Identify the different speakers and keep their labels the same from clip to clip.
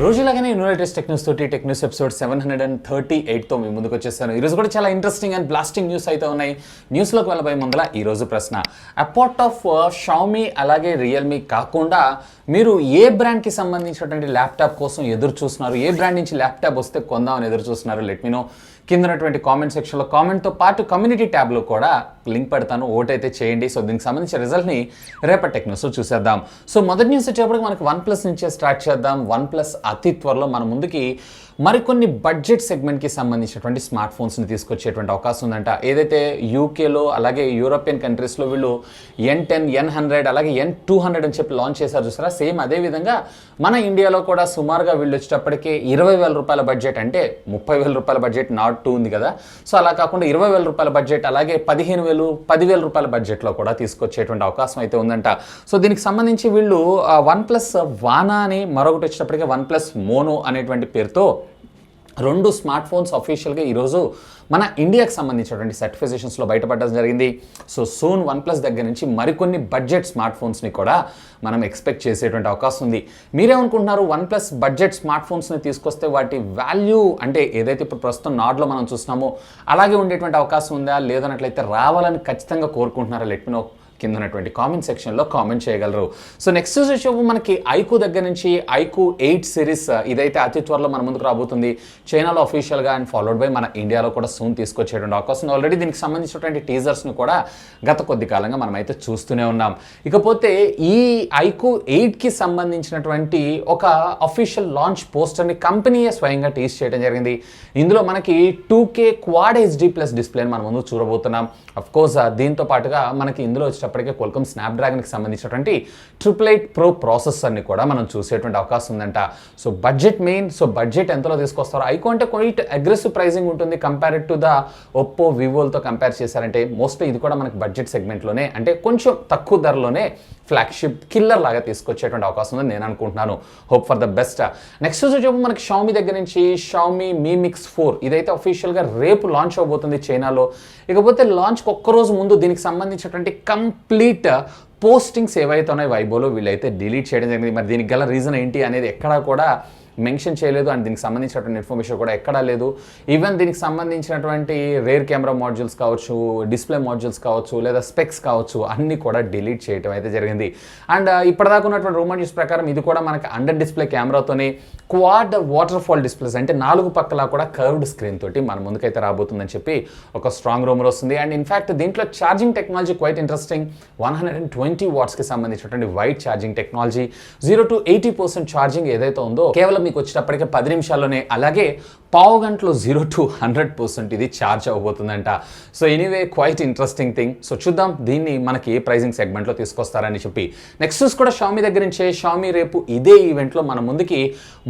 Speaker 1: రోజులాగానే United tech news తోటి tech news episode 738తో మీ ముందుకు వచ్చేసాను. ఈరోజు కూడా చాలా ఇంట్రెస్టింగ్ అండ్ బ్లాస్టింగ్ న్యూస్ అయితే ఉన్నాయి. న్యూస్లోకి వెళ్ళబోయే ముందల ఈరోజు ప్రశ్న, అపార్ట్ ఆఫ్ షామీ అలాగే రియల్మీ కాకుండా మీరు ఏ బ్రాండ్కి సంబంధించినటువంటి ల్యాప్టాప్ కోసం ఎదురు చూస్తున్నారు, ఏ బ్రాండ్ నుంచి ల్యాప్టాప్ వస్తే కొందామని ఎదురు చూస్తున్నారు? లెట్ మీ నో కింద ఉన్నటువంటి కామెంట్ సెక్షన్లో. కామెంట్తో పాటు కమ్యూనిటీ ట్యాబ్లో కూడా లింక్ పెడతాను, ఓటైతే చేయండి. సో దీనికి సంబంధించిన రిజల్ట్ని రేపటి టెక్ న్యూస్లో చూసేద్దాం. సో మొదటి న్యూస్ వచ్చేటప్పటికి మనకి OnePlus నుంచే స్టార్ట్ చేద్దాం. OnePlus అతి త్వరలో మన ముందుకి మరికొన్ని బడ్జెట్ సెగ్మెంట్కి సంబంధించినటువంటి స్మార్ట్ ఫోన్స్ని తీసుకొచ్చేటువంటి అవకాశం ఉందంట. ఏదైతే యూకేలో అలాగే యూరోపియన్ కంట్రీస్లో వీళ్ళు N10, N100 అలాగే N200 అని చెప్పి లాంచ్ చేశారు చూసారా, సేమ్ అదేవిధంగా మన ఇండియాలో కూడా సుమారుగా వీళ్ళు వచ్చేటప్పటికే 20,000 రూపాయల బడ్జెట్, అంటే 30,000 రూపాయల బడ్జెట్ నాట్ 2 ఉంది కదా. సో అలా కాకుండా 20,000 రూపాయల బడ్జెట్ అలాగే 15,000, 10,000 రూపాయల బడ్జెట్లో కూడా తీసుకొచ్చేటువంటి అవకాశం అయితే ఉందంట. సో దీనికి సంబంధించి వీళ్ళు OnePlus వానా అని, మరొకటి వచ్చేటప్పటికే OnePlus మోనో అనేటువంటి పేరుతో రెండు స్మార్ట్ ఫోన్స్ అఫీషియల్గా ఈరోజు మన ఇండియాకి సంబంధించినటువంటి సర్టిఫికేషన్స్లో బయటపడడం జరిగింది. సో సూన్ OnePlus దగ్గర నుంచి మరికొన్ని బడ్జెట్ స్మార్ట్ ఫోన్స్ని కూడా మనం ఎక్స్పెక్ట్ చేసేటువంటి అవకాశం ఉంది. మీరేమనుకుంటున్నారు? OnePlus బడ్జెట్ స్మార్ట్ ఫోన్స్ని తీసుకొస్తే వాటి వాల్యూ అంటే ఏదైతే ఇప్పుడు ప్రస్తుతం నాడ్లో మనం చూస్తున్నామో అలాగే ఉండేటువంటి అవకాశం ఉందా, లేదన్నట్లయితే రావాలని ఖచ్చితంగా కోరుకుంటున్నారా? లెట్ మీ నో కింద ఉన్నటువంటి కామెంట్ సెక్షన్లో కామెంట్ చేయగలరు. సో నెక్స్ట్ వచ్చేసి మనకి ఐకు దగ్గర నుంచి ఐకు 8 సిరీస్ ఇదైతే అతి త్వరలో మన ముందుకు రాబోతుంది. చైనాలో అఫీషియల్గా అండ్ ఫాలోడ్ బై మన ఇండియాలో కూడా సూన్ తీసుకొచ్చేటువంటి అవకాశం. ఆల్రెడీ దీనికి సంబంధించినటువంటి టీజర్స్ని కూడా గత కొద్ది కాలంగా మనమైతే చూస్తూనే ఉన్నాం. ఇకపోతే ఈ ఐకు 8కి సంబంధించినటువంటి ఒక అఫీషియల్ లాంచ్ పోస్టర్ని కంపెనీయే స్వయంగా టీజ్ చేయడం జరిగింది. ఇందులో మనకి 2K క్వాడ్ HD+ డిస్ప్లేని మనం ముందు చూడబోతున్నాం. అఫ్కోర్స్ దీంతో పాటుగా మనకి ఇందులో వచ్చేటప్పటికే Qualcomm Snapdragonకి సంబంధించినటువంటి 888 Pro ప్రాసెసర్ని కూడా మనం చూసేటువంటి అవకాశం ఉందంట. So budget main. So budget ఎంతలో తీసుకొస్తారో? ఐకో అంటే కొంచెం అగ్రెసివ్ ప్రైజింగ్ ఉంటుంది కంపేర్డ్ టు ద ఒప్పో, వివోలతో కంపేర్ చేశారంటే. మోస్ట్లీ ఇది కూడా మనకి బడ్జెట్ సెగ్మెంట్లోనే, అంటే కొంచెం తక్కువ ధరలోనే ఫ్లాగ్షిప్ కిల్లర్ లాగా తీసుకొచ్చేటువంటి అవకాశం ఉందని నేను అనుకుంటున్నాను. Hope for the best. Next వచ్చి మనకి షామీ దగ్గర నుంచి షామీ Mi Mix 4 ఇదైతే అఫీషియల్గా రేపు లాంచ్ అవబోతుంది చైనాలో. ఇకపోతే లాంచ్కి ఒక్కరోజు ముందు దీనికి సంబంధించినటువంటి కంప్లీట్ పోస్టింగ్స్ ఏవైతే ఉన్నాయో వైబోలో వీళ్ళైతే డిలీట్ చేయడం జరిగింది. మరి దీనికి గల రీజన్ ఏంటి అనేది ఎక్కడా కూడా మెన్షన్ చేయలేదు, అండ్ దీనికి సంబంధించినటువంటి ఇన్ఫర్మేషన్ కూడా ఎక్కడా లేదు. ఈవెన్ దీనికి సంబంధించినటువంటి రేర్ కెమెరా మాడ్యూల్స్ కావచ్చు, డిస్ప్లే మాడ్యూల్స్ కావచ్చు, లేదా స్పెక్స్ కావచ్చు, అన్నీ కూడా డిలీట్ చేయడం అయితే జరిగింది. అండ్ ఇప్పటిదాకా ఉన్నటువంటి రూమర్ న్యూస్ ప్రకారం ఇది కూడా మనకి అండర్ డిస్ప్లే కెమెరాతోనే క్వాడ్ వాటర్ ఫాల్ డిస్ప్లేస్, అంటే 4 పక్కల కూడా కర్వ్డ్ స్క్రీన్ తోటి మన ముందుకైతే రాబోతుందని చెప్పి ఒక స్ట్రాంగ్ రూమర్ వస్తుంది. అండ్ ఇన్ఫాక్ట్ దీంట్లో ఛార్జింగ్ టెక్నాలజీ క్వైట్ ఇంట్రెస్టింగ్. 120 వాట్స్కి సంబంధించినటువంటి white charging technology, 0 to 80% charging ఏదైతే ఉందో కేవలం మీకు వచ్చేటప్పటికే 10 నిమిషాల్లోనే, అలాగే పావు గంటలో 0 to 100% ఇది ఛార్జ్ అవ్వబోతుందంట. So anyway quite interesting thing. So చూద్దాం దీన్ని మనకి ఏ ప్రైజింగ్ సెగ్మెంట్లో తీసుకొస్తారని చెప్పి. నెక్స్ట్ కూడా షామీ దగ్గర నుంచే షామీ రేపు ఇదే ఈవెంట్లో మన ముందుకి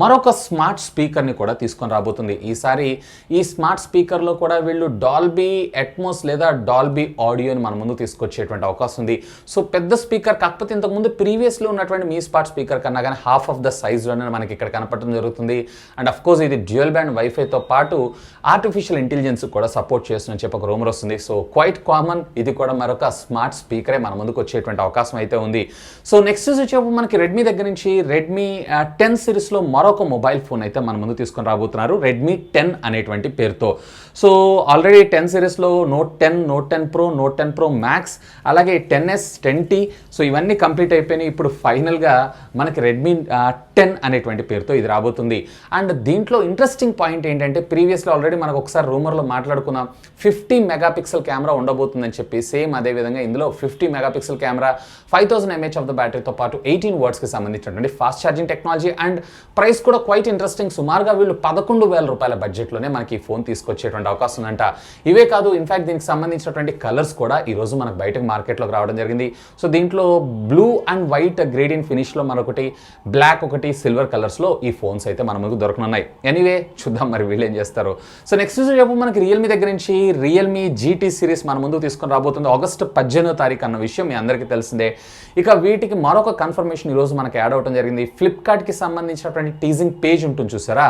Speaker 1: మరొక స్మార్ట్ స్పీకర్ని కూడా తీసుకొని రాబోతుంది. ఈసారి ఈ స్మార్ట్ స్పీకర్లో కూడా వీళ్ళు డాల్బీ అట్మోస్ లేదా డాల్బీ ఆడియోని మన ముందు తీసుకొచ్చేటువంటి అవకాశం ఉంది. సో పెద్ద స్పీకర్, కాకపోతే ఇంతకుముందు ప్రీవియస్లో ఉన్నటువంటి మీ స్మార్ట్ స్పీకర్ కన్నా కానీ హాఫ్ ఆఫ్ ద సైజ్లోనే మనకి ఇక్కడ కనపడటం జరుగుతుంది. అండ్ అఫ్ కోర్స్ ఇది డ్యూయల్ బ్యాండ్ వైఫైతో పాటు ఆర్టిఫిషియల్ ఇంటెలిజెన్స్ కూడా సపోర్ట్ చేస్తుందని చెప్పి ఒక రూమర్ వస్తుంది. సో క్వైట్ కామన్, ఇది కూడా మరొక స్మార్ట్ స్పీకరే మన ముందుకు వచ్చేటువంటి అవకాశం అయితే ఉంది. సో నెక్స్ట్ వచ్చేపు మనకి రెడ్మీ దగ్గర నుంచి రెడ్మీ 10 సిరీస్లో మరొక మొబైల్ ఫోన్ అయితే మన ముందు తీసుకొని రాబోతున్నారు, రెడ్మీ 10 అనేటువంటి పేరుతో. సో ఆల్రెడీ 10 సిరీస్లో Note 10, Note 10 Pro, Note 10 Pro Max, అలాగే 10S, 10T, సో ఇవన్నీ కంప్లీట్ అయిపోయినాయి. ఇప్పుడు ఫైనల్గా మనకి రెడ్మీ 10 అనేటువంటి పేరుతో ఇది రాబోతుంది. అండ్ దీంట్లో ఇంట్రెస్టింగ్ పాయింట్ ఏంటంటే, ప్రీవియస్లో ఆల్రెడీ మనకు ఒకసారి రూమర్లో మాట్లాడుకున్నాం 50 మెగాపిక్సెల్ కెమెరా ఉండబోతుందని చెప్పి. సేమ్ అదేవిధంగా ఇందులో 50 megapixel camera, 5000 mAh of the బ్యాటరీతో పాటు 18 వాట్స్కి సంబంధించినటువంటి fast charging technology. And price కూడా క్వైట్ ఇంట్రెస్టింగ్. సుమారుగా వీళ్ళు 11,000 రూపాయల బడ్జెట్లోనే మనకి ఈ ఫోన్ తీసుకొచ్చేటువంటి అవకాశం ఉందంట. ఇవే కాదు, ఇన్ఫాక్ట్ దీనికి సంబంధించినటువంటి కలర్స్ కూడా ఈరోజు మనకు బయటకు మార్కెట్లోకి రావడం జరిగింది. సో దీంట్లో బ్లూ అండ్ వైట్ గ్రేడియంట్ ఫినిష్లో మరొకటి, బ్లాక్ ఒకటి, సిల్వర్ కలర్స్లో ఈ ఫోన్స్ అయితే మన ముందుకు దొరకనున్నాయి. ఎనీవే చూద్దాం మరి వీళ్ళు ఏం చేస్తారు. సో నెక్స్ట్ చెప్పు మనకి రియల్మీ దగ్గర నుంచి రియల్మీ GT సిరీస్ మన ముందుకు తీసుకొని రాబోతుంది ఆగస్టు 18వ తారీఖు అన్న విషయం మీ అందరికీ తెలిసిందే. ఇక వీటికి మరొక కన్ఫర్మేషన్ ఈరోజు మనకి యాడ్ అవడం జరిగింది. ఫ్లిప్కార్ట్కి సంబంధించినటువంటి టీజింగ్ పేజ్ ఉంటుంది చూసారా,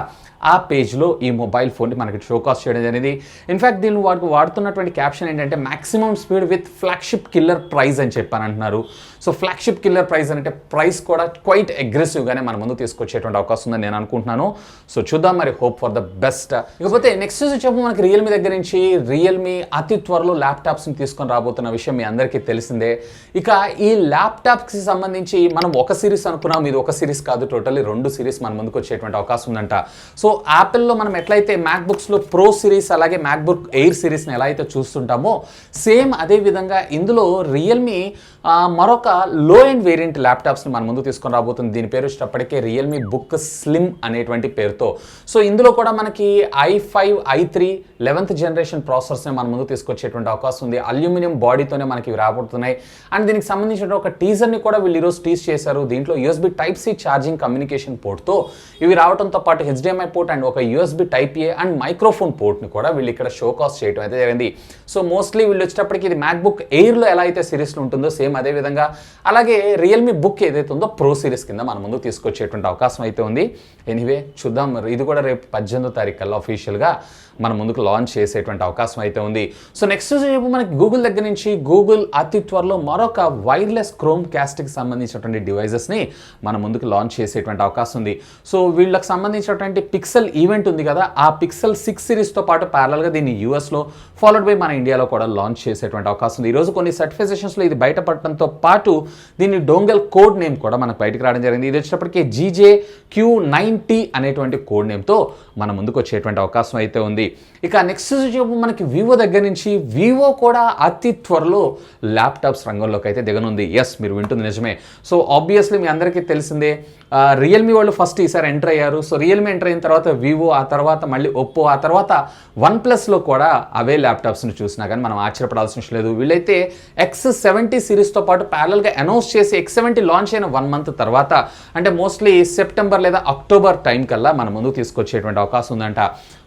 Speaker 1: ఆ పేజ్లో ఈ మొబైల్ ఫోన్ని మనకి షోకాస్ట్ చేయడం జరిగింది. ఇన్ఫాక్ట్ దీన్ని వాడుతున్నటువంటి క్యాప్షన్ ఏంటంటే maximum speed with flagship killer price అని చెప్పని అంటున్నారు. సో ఫ్లాగ్షిప్ కిల్లర్ ప్రైస్ అంటే ప్రైస్ కూడా క్వైట్ అగ్రెసివ్గానే మన ముందు తీసుకొచ్చేటువంటి అవకాశం ఉందని నేను అనుకుంటున్నాను. సో చూద్దాం మరి, హోప్ ఫర్ ద బెస్ట్. ఇకపోతే నెక్స్ట్ చెప్పు మనకి రియల్మీ దగ్గర నుంచి రియల్మీ అతి త్వరలో ల్యాప్టాప్స్ని తీసుకొని రాబోతున్న విషయం మీ అందరికీ తెలిసిందే. ఇక ఈ ల్యాప్టాప్కి సంబంధించి మనం ఒక సిరీస్ అనుకున్నాం, ఇది ఒక సిరీస్ కాదు, టోటల్లీ 2 సిరీస్ మన ముందుకు వచ్చేటువంటి అవకాశం ఉందంట. సో యాపిల్లో మనం ఎట్లయితే మ్యాక్బుక్స్లో ప్రో సిరీస్ అలాగే మ్యాక్బుక్ ఎయిర్ సిరీస్ని ఎలా అయితే చూస్తుంటామో సేమ్ అదే విధంగా ఇందులో రియల్మీ మరొక లో ఎండ్ వేరియంట్ ల్యాప్టాప్స్ని మన ముందు తీసుకొని రాబోతుంది. దీని పేరు వచ్చేటప్పటికే రియల్మీ బుక్ స్లిమ్ అనేటువంటి పేరుతో. సో ఇందులో కూడా మనకి i5 i3 11th జనరేషన్ ప్రాసెసర్స్ని మన ముందు తీసుకొచ్చేటువంటి అవకాశం ఉంది. అల్యూమినియం బాడీతోనే మనకి ఇవి రాబోతున్నాయి. అండ్ దీనికి సంబంధించిన ఒక టీజర్ని కూడా వీళ్ళు ఈరోజు టీజ్ చేశారు. దీంట్లో USB Type-C ఛార్జింగ్ కమ్యూనికేషన్ పోర్ట్తో ఇవి రావడంతో పాటు HDMI పోర్ట్ అండ్ ఒక USB Type-A అండ్ మైక్రోఫోన్ పోర్ట్ని కూడా వీళ్ళు ఇక్కడ షోకాస్ చేయడం అయితే జరిగింది. సో మోస్ట్లీ వీళ్ళు వచ్చేటప్పటికి ఇది మ్యాక్బుక్ ఎయిర్లో ఎలా అయితే సిరీస్లో ఉంటుందో సేమ్ అదే విధంగా అలాగే రియల్మీ బుక్ ఏదైతే ఉందో ప్రో సిరీస్ కింద మన ముందు తీసుకొచ్చేటువంటి అవకాశం అయితే ఉంది. ఎనీవే చూద్దాం, ఇది కూడా రేపు 18వ తారీఖు కల్లా అఫీషియల్గా మన ముందుకు లాంచ్ చేసేటువంటి అవకాశం అయితే ఉంది. సో నెక్స్ట్ చెప్పు మనకి గూగుల్ దగ్గర నుంచి గూగుల్ అతి త్వరలో మరొక వైర్లెస్ క్రోమ్ క్యాస్ట్కి సంబంధించినటువంటి డివైజెస్ని మన ముందుకు లాంచ్ చేసేటువంటి అవకాశం ఉంది. సో వీళ్ళకి సంబంధించినటువంటి పిక్సెల్ ఈవెంట్ ఉంది కదా, ఆ పిక్సెల్ 6 సిరీస్తో పాటు ప్యారలల్గా దీన్ని యూఎస్లో ఫాలోడ్ బై మన ఇండియాలో కూడా లాంచ్ చేసేటువంటి అవకాశం ఉంది. ఈరోజు కొన్ని సర్టిఫికేషన్స్లో ఇది బయటపడటంతో పాటు దీన్ని డోంగల్ కోడ్ నేమ్ కూడా మనకు బయటకు రావడం జరిగింది. ఇది వచ్చేటప్పటికి GJQ9T అనేటువంటి కోడ్ నేమ్తో మన ముందుకు వచ్చేటువంటి అవకాశం అయితే ఉంది. ఇక నెక్స్ట్ చెప్పు మనకి వివో దగ్గర నుంచి వివో కూడా అతి త్వరలో ల్యాప్టాప్స్ రంగంలోకి అయితే దిగనుంది. ఎస్, మీరు వింటుంది నిజమే. సో ఆబ్వియస్లీ మీ అందరికీ తెలిసిందే, రియల్మీ వాళ్ళు ఫస్ట్ ఈసారి ఎంటర్ అయ్యారు. సో రియల్మీ ఎంటర్ అయిన తర్వాత వివో, ఆ తర్వాత మళ్ళీ ఒప్పో, ఆ తర్వాత OnePlusలో కూడా అవే ల్యాప్టాప్స్ని చూసినా కానీ మనం ఆశ్చర్యపడాల్సిన విషయం లేదు. వీళ్ళైతే X70 సిరీస్తో పాటు ప్యారలల్గా అనౌన్స్ చేసి X70 లాంచ్ అయిన 1 మంత్ తర్వాత, అంటే మోస్ట్లీ సెప్టెంబర్ లేదా అక్టోబర్ టైం కల్లా మన ముందుకు తీసుకొచ్చేటువంటి అవకాశం ఉందంట.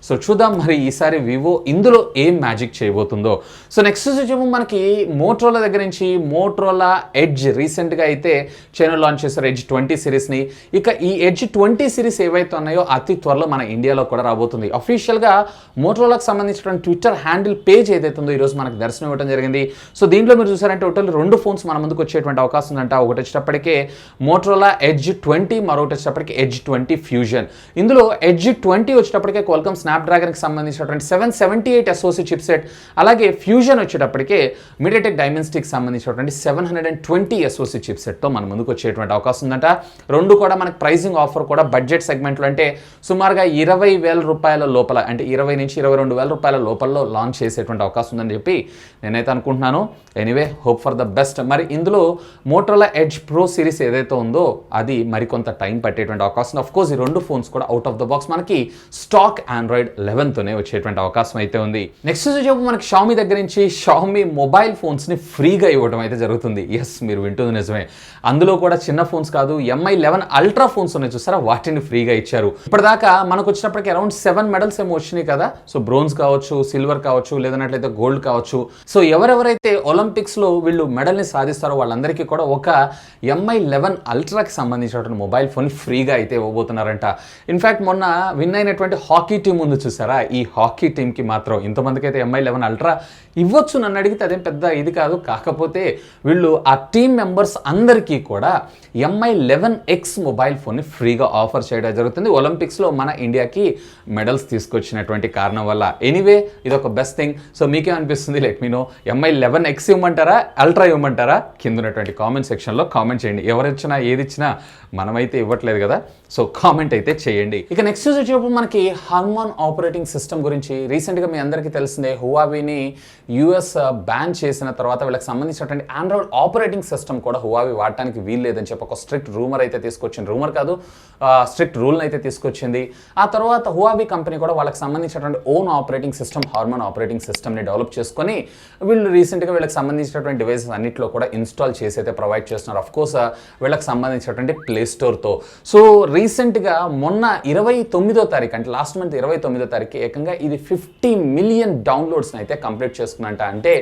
Speaker 1: సో చూద్దాం మరి ఈసారి వివో ఇందులో ఏం మ్యాజిక్ చేయబోతుందో. సో నెక్స్ట్ వచ్చేమో మనకి మోటరోలా దగ్గర నుంచి మోటరోలా ఎడ్జ్ రీసెంట్గా అయితే చైనా లాంచ్ చేశారు ఎడ్జ్ 20 సిరీస్ని. ఇక ఈ ఎడ్జ్ 20 సిరీస్ ఏవైతే ఉన్నాయో అతి త్వరలో మన ఇండియాలో కూడా రాబోతుంది. అఫీషియల్గా మోటరోలాకి సంబంధించిన ట్విట్టర్ హ్యాండిల్ పేజ్ ఏదైతే ఉందో ఈరోజు మనకు దర్శనం ఇవ్వడం జరిగింది. సో దీంట్లో మీరు చూసారంటే టోటల్ 2 ఫోన్స్ మన ముందుకు వచ్చేటువంటి అవకాశం ఉందంట. ఒకటి వచ్చేటప్పటికే మోటరోలా ఎడ్జ్ 20, మరొకటి వచ్చేటప్పటికి ఎడ్జ్ 20 ఫ్యూజన్. ఇందులో ఎడ్జ్ 20 వచ్చేటప్పటికే క్వాల్కమ్ స్నాప్డ్రాగన్కి సంబంధించినటువంటి 778 SoC చిప్సెట్, అలాగే ఫ్యూజన్ వచ్చేటప్పటికే మీడియాటెక్ డైమెన్సిటీకి సంబంధించినటువంటి 720 SoC చిప్సెట్తో మన ముందుకు వచ్చేటువంటి అవకాశం ఉందంట. రెండు కూడా మనకి ప్రైజింగ్ ఆఫర్ కూడా బడ్జెట్ సెగ్మెంట్లో అంటే సుమారుగా 20,000 రూపాయల లోపల, అంటే 20 నుంచి 22,000 రూపాయల లోపల లాంచ్ చేసేటువంటి అవకాశం ఉందని చెప్పి నేనైతే అనుకుంటున్నాను. Anyway, hope for the best. మరి ఇందులో మోటరోలా ఎడ్జ్ ప్రో సిరీస్ ఏదైతే ఉందో అది మరికొంత టైం పట్టేటువంటి అవకాశం. ఆఫ్ కోర్స్ ఈ 2 ఫోన్స్ కూడా అవుట్ ఆఫ్ ద బాక్స్ మనకి స్టాక్ ఆండ్రాయిడ్ 11తోనే వచ్చేటువంటి అవకాశం అయితే ఉంది. నెక్స్ట్ చెప్పు మనకి షామీ దగ్గర నుంచి షామీ మొబైల్ ఫోన్స్ని ఫ్రీగా ఇవ్వడం అయితే జరుగుతుంది. ఎస్, మీరు వింటుంది నిజమే. అందులో కూడా చిన్న ఫోన్స్ కాదు, MI 11 అల్ట్రా ఫోన్స్ ఉన్నాయి చూసారా, వాటిని ఫ్రీగా ఇచ్చారు. ఇప్పటిదాకా మనకు వచ్చినప్పటికీ అరౌండ్ 7 మెడల్స్ ఏమో వచ్చినాయి కదా. సో బ్రోన్స్ కావచ్చు, సిల్వర్ కావచ్చు, లేదన్నట్లయితే గోల్డ్ కావచ్చు. సో ఎవరెవరైతే ఒలింపిక్స్లో వీళ్ళు మెడల్ని సాధిస్తారో వాళ్ళందరికీ కూడా ఒక MI 11 అల్ట్రాకి సంబంధించినటువంటి మొబైల్ ఫోన్ ఫ్రీగా అయితే ఇవ్వబోతున్నారంట. ఇన్ఫ్యాక్ట్ మొన్న విన్ అయినటువంటి హాకీ టీం ఉంది చూసారా, ఈ హాకీ టీంకి మాత్రం ఇంతమందికి అయితే MI 11 అల్ట్రా ఇవ్వచ్చు నన్ను అడిగితే అదేం పెద్ద ఇది కాదు. కాకపోతే వీళ్ళు ఆ టీం మెంబర్స్ అందరికీ కూడా MI 11X మొబైల్ ఫోన్ని ఫ్రీగా ఆఫర్ చేయడం జరుగుతుంది ఒలింపిక్స్లో మన ఇండియాకి మెడల్స్ తీసుకొచ్చినటువంటి కారణం వల్ల. ఎనీవే, ఇది ఒక బెస్ట్ థింగ్. సో మీకేమనిపిస్తుంది? Let me know. MI 11X ఇవ్వమంటారా, అల్ట్రా ఇవ్వమంటారా? కింద ఉన్నటువంటి కామెంట్ సెక్షన్లో కామెంట్ చేయండి. ఎవరు ఇచ్చినా ఏది ఇచ్చినా మనమైతే ఇవ్వట్లేదు కదా, సో కామెంట్ అయితే చేయండి. ఇక నెక్స్ట్ వచ్చేటప్పుడు మనకి హార్మోన్ ఆపరేటింగ్ సిస్టమ్ గురించి రీసెంట్గా మీ అందరికీ తెలిసిందే, హువావీని US బ్యాన్ చేసిన తర్వాత వీళ్ళకి సంబంధించినటువంటి ఆండ్రాయిడ్ ఆపరేటింగ్ సిస్టమ్ కూడా హువావీ వాడటానికి వీలు లేదని చెప్పి ఒక స్ట్రిక్ట్ రూమర్ అయితే తీసుకొచ్చింది. రూమర్ కాదు, స్ట్రిక్ట్ రూల్ని అయితే తీసుకొచ్చింది. ఆ తర్వాత హువావీ కంపెనీ కూడా వాళ్ళకి సంబంధించినటువంటి own operating system, hormone operating సిస్టమ్ని డెవలప్ చేసుకొని వీళ్ళు రీసెంట్గా వీళ్ళకి సంబంధించినటువంటి డివైసెస్ అన్నింటిలో కూడా ఇన్స్టాల్ చేసి అయితే ప్రొవైడ్ చేస్తున్నారు. అఫ్ కోర్స్ వీళ్ళకి సంబంధించినటువంటి ప్లే స్టోర్తో. సో రీసెంట్గా మొన్న 29వ తారీఖు, అంటే లాస్ట్ మంత్ 29వ తారీఖు ఏకంగా ఇది 50 మిలియన్ డౌన్లోడ్స్ని అయితే కంప్లీట్ చేసుకుంది చేసుకుందంట. అంటే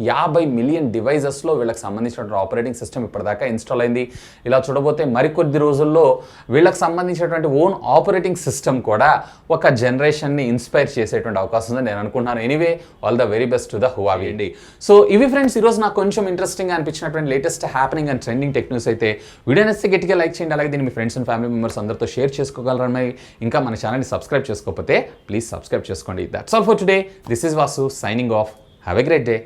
Speaker 1: 50 మిలియన్ డివైజెస్లో వీళ్ళకి సంబంధించినటువంటి ఆపరేటింగ్ సిస్టమ్ ఇప్పటిదాకా ఇన్స్టాల్ అయింది. ఇలా చూడబోతే మరికొద్ది రోజుల్లో వీళ్ళకి సంబంధించినటువంటి ఓన్ ఆపరేటింగ్ సిస్టమ్ కూడా ఒక జనరేషన్ని ఇన్స్పైర్ చేసేటువంటి అవకాశం ఉందని నేను అనుకుంటున్నాను. Anyway all the very best to the Huawei అండి. సో ఇవి ఫ్రెండ్స్ ఈరోజు నాకు కొంచెం ఇంట్రెస్టింగ్ అనిపించినటువంటి latest happening and trending tech news అయితే వీడియో నచ్చితే గట్టిగా లైక్ చేయండి. అలాగే దీన్ని మీ ఫ్రెండ్స్ అండ్ ఫ్యామిలీ మెంబర్స్ అందరితో షేర్ చేసుకోగలరని, ఇంకా మన ఛానల్ని సబ్స్క్రైబ్ చేసుకోకపోతే ప్లీజ్ సబ్స్క్రైబ్ చేసుకోండి. That's all for today. This is Vasu signing off. Have a great day.